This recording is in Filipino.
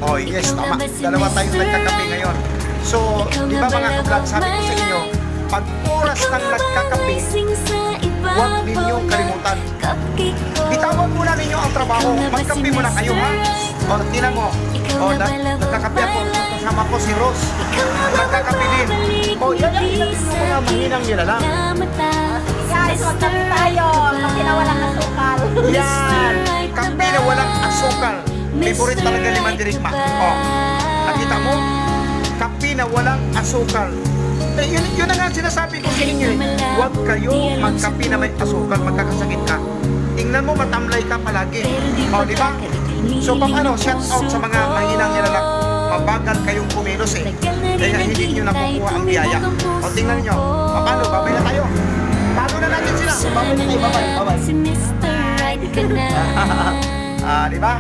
Oh, yes, tama. Dalawa tayong nagkakape ngayon. So, di ba mga kablog, sabi ko sa inyo, pag oras ng nagkakape, huwag ninyong kalimutan. Bitawan muna ninyo ang trabaho. Magkape muna kayo, ha? O, tinan mo. O, nagkakape ako. Kasama ko si Rose. Nagkakape din. O, yan ang ilagay mo mga mahinang nilalang. Guys, magkape tayo. Kape na walang asukal. Yan! Kape na walang asukal. Favorite talaga ni Mandirigma. O, nakita mo? Kape na walang asukal. Eh, yun na nga sinasabi ko sa inyo. Huwag kayo magkape na may asukal, magkakasakit ka. Tingnan mo, matamlay ka palagi. O, di ba? So, paano? Shout out sa mga mahinang nilalang. Mabagal kayong kumilos eh. Kaya hindi nyo nakukuha ang biyaya. O, tingnan nyo. Paano? Babay na tayo. Paano na natin sila? Babay na tayo. Babay. Babay. Di ba?